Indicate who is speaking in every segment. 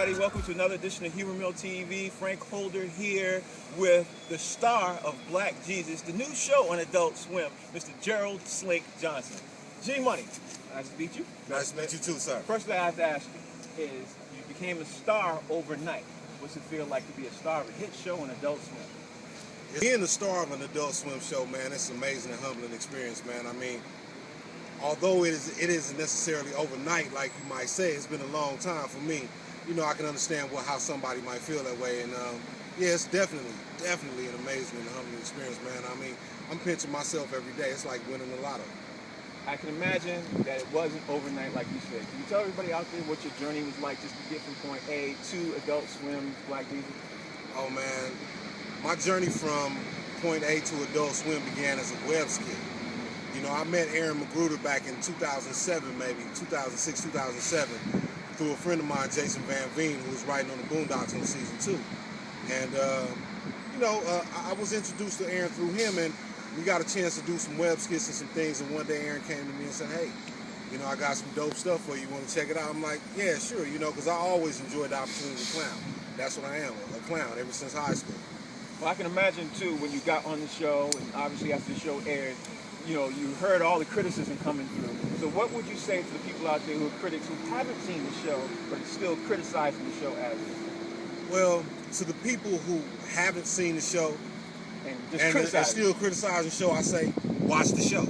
Speaker 1: everybody. Welcome to another edition of Humor Mill TV. Frank Holder here with the star of Black Jesus, the new show on Adult Swim, Mr. Gerald Slink Johnson. G-Money, nice to meet you.
Speaker 2: Nice to meet you too, sir.
Speaker 1: First thing I have to ask you is, you became a star overnight. What's it feel like to be a star of a hit show on Adult Swim?
Speaker 2: Being the star of an Adult Swim show, man, it's an amazing and humbling experience, man. I mean, although it isn't necessarily overnight, like you might say, it's been a long time for me. You know, I can understand how somebody might feel that way, and yeah, it's definitely an amazing and humbling experience, man. I mean, I'm pinching myself every day. It's like winning the lotto.
Speaker 1: I can imagine that it wasn't overnight, like you said. Can you tell everybody out there what your journey was like just to get from point A to Adult Swim, Black Jesus?
Speaker 2: Oh man, my journey from point A to Adult Swim began as a web skit. You know, I met Aaron Magruder back in 2007, maybe 2006, 2007, through a friend of mine, Jason Van Veen, who was writing on the Boondocks on season 2. And you know, I was introduced to Aaron through him, and we got a chance to do some web skits and some things. And one day Aaron came to me and said, "Hey, you know, I got some dope stuff for you. You want to check it out?" I'm like, "Yeah, sure." You know, because I always enjoyed the opportunity to clown. That's what I am, a clown, ever since high school.
Speaker 1: Well, I can imagine too, when you got on the show, and obviously after the show aired, you know, you heard all the criticism coming through. So what would you say to the people out there who are critics who haven't seen the show, but still criticizing the show as is?
Speaker 2: Well, to the people who haven't seen the show and still criticize the show, I say, watch the show.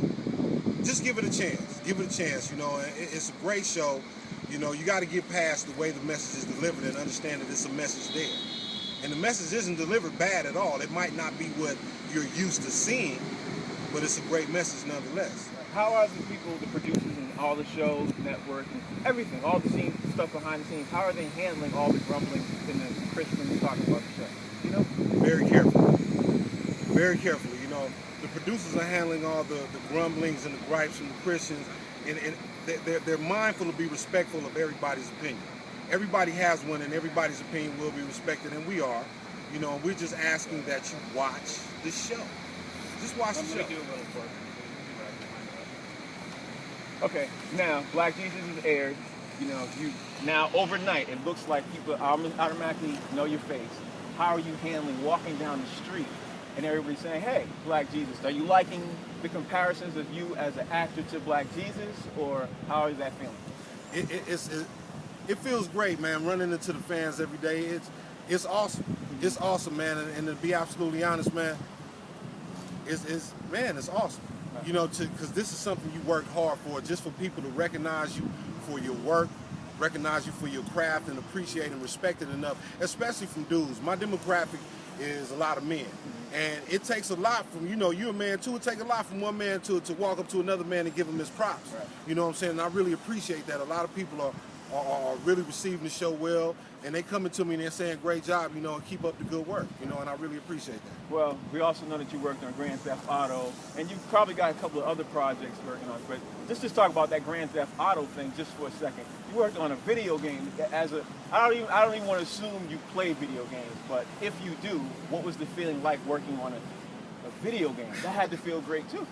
Speaker 2: Just give it a chance. Give it a chance, you know. It's a great show. You know, you got to get past the way the message is delivered and understand that it's a message there. And the message isn't delivered bad at all. It might not be what you're used to seeing, but it's a great message nonetheless.
Speaker 1: How are the people, the producers and all the shows, network, and everything, all the scenes, stuff behind the scenes, how are they handling all the grumbling and the Christians talking about the show? You know?
Speaker 2: Very carefully. Very carefully. You know, the producers are handling all the grumblings and the gripes from the Christians, and they're mindful to be respectful of everybody's opinion. Everybody has one, and everybody's opinion will be respected, and we are. You know, we're just asking that you watch the show. Just watch the show.
Speaker 1: Okay, now Black Jesus is aired. You know, now overnight it looks like people automatically know your face. How are you handling walking down the street and everybody saying, "Hey, Black Jesus"? Are you liking the comparisons of you as an actor to Black Jesus, or how is that feeling?
Speaker 2: It feels great, man. Running into the fans every day, it's awesome. It's awesome, man. And to be absolutely honest, man, it's awesome. You know, because this is something you worked hard for, just for people to recognize you for your work, recognize you for your craft, and appreciate and respect it enough, especially from dudes. My demographic is a lot of men. And it takes a lot from, you know, you're a man too, it takes a lot from one man to walk up to another man and give him his props. Right. You know what I'm saying? And I really appreciate that. A lot of people are really receiving the show well, and they coming to me and they're saying, "Great job, you know, and keep up the good work," you know, and I really appreciate that.
Speaker 1: Well, we also know that you worked on Grand Theft Auto, and you've probably got a couple of other projects working on, but just talk about that Grand Theft Auto thing just for a second. You worked on a video game I don't even want to assume you play video games, but if you do, what was the feeling like working on a video game? That had to feel great too.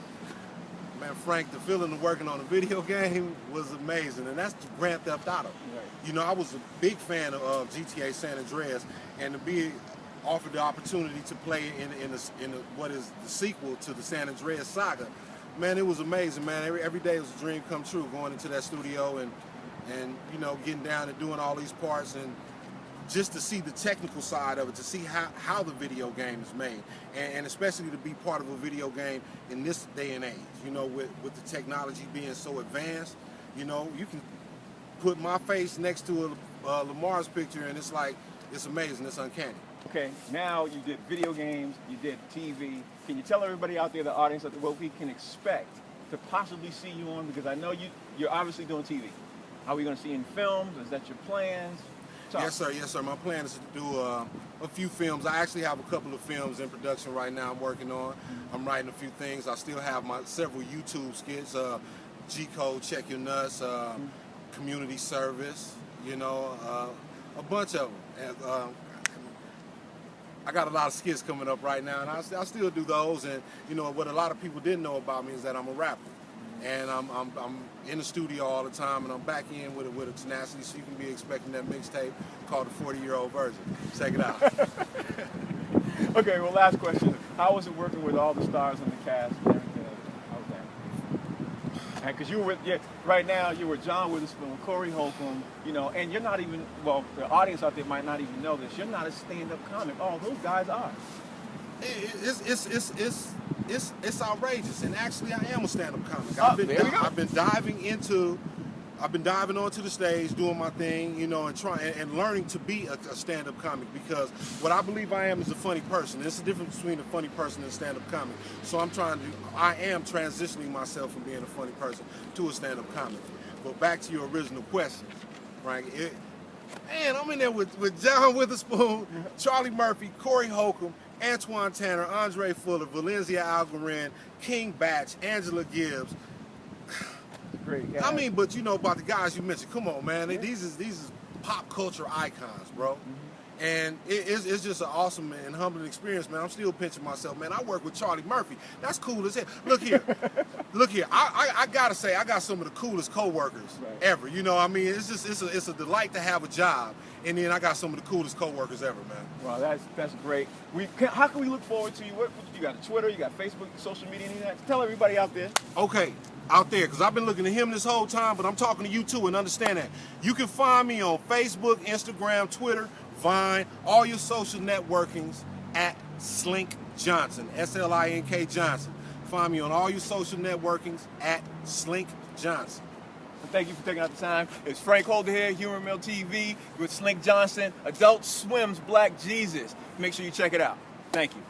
Speaker 2: Man, Frank, the feeling of working on a video game was amazing, and that's Grand Theft Auto. Right. You know, I was a big fan of GTA San Andreas, and to be offered the opportunity to play in what is the sequel to the San Andreas saga, man, it was amazing, man. Every day was a dream come true, going into that studio and you know, getting down and doing all these parts, and just to see the technical side of it, to see how the video game is made, and especially to be part of a video game in this day and age, you know, with the technology being so advanced. You know, you can put my face next to Lamar's picture, and it's like, it's amazing, it's uncanny.
Speaker 1: Okay, now you did video games, you did TV. Can you tell everybody out there, the audience, what we can expect to possibly see you on? Because I know you're obviously doing TV. Are we going to see you in films? Is that your plans?
Speaker 2: Yes, sir. Yes, sir. My plan is to do a few films. I actually have a couple of films in production right now I'm working on. I'm writing a few things. I still have my several YouTube skits, G-Code, Check Your Nuts, Community Service, you know, a bunch of them. I got a lot of skits coming up right now, and I still do those. And, you know, what a lot of people didn't know about me is that I'm a rapper. And I'm in the studio all the time, and I'm back in with a tenacity, so you can be expecting that mixtape called the 40-Year-Old Version. Check it out.
Speaker 1: Okay, well, last question. How was it working with all the stars in the cast and everything? How was that? Because you were with, right now you're with John Witherspoon, Corey Holcomb, you know, and you're not even, well, the audience out there might not even know this. You're not a stand-up comic. All those guys are.
Speaker 2: It's outrageous, and actually I am a stand-up comic. I've been diving onto the stage, doing my thing, you know, and trying and learning to be a stand-up comic, because what I believe I am is a funny person. There's a difference between a funny person and a stand-up comic. So I am transitioning myself from being a funny person to a stand-up comic. But back to your original question, right? Man, I'm in there with John Witherspoon, Charlie Murphy, Corey Holcomb, Antoine Tanner, Andre Fuller, Valencia Algarin, King Batch, Angela Gibbs.
Speaker 1: Great, yeah.
Speaker 2: I mean, but you know about the guys you mentioned. Come on, man. Yeah. These is pop culture icons, bro. Mm-hmm. And it's just an awesome and humbling experience, man. I'm still pinching myself, man. I work with Charlie Murphy. That's cool as hell. Look here. Look here. I gotta say, I got some of the coolest coworkers ever. You know, I mean, it's a delight to have a job. And then I got some of the coolest coworkers ever, man.
Speaker 1: Well, that's great. How can we look forward to you? What you got? A Twitter? You got Facebook, social media, anything like that? Tell everybody out there.
Speaker 2: Okay, out there, because I've been looking at him this whole time, but I'm talking to you too, and understand that. You can find me on Facebook, Instagram, Twitter, Vine, all your social networkings at Slink Johnson, S-L-I-N-K Johnson. Find me on all your social networkings at Slink Johnson.
Speaker 1: Thank you for taking out the time. It's Frank Holder here, Humor Mill TV with Slink Johnson, Adult Swim's Black Jesus. Make sure you check it out. Thank you.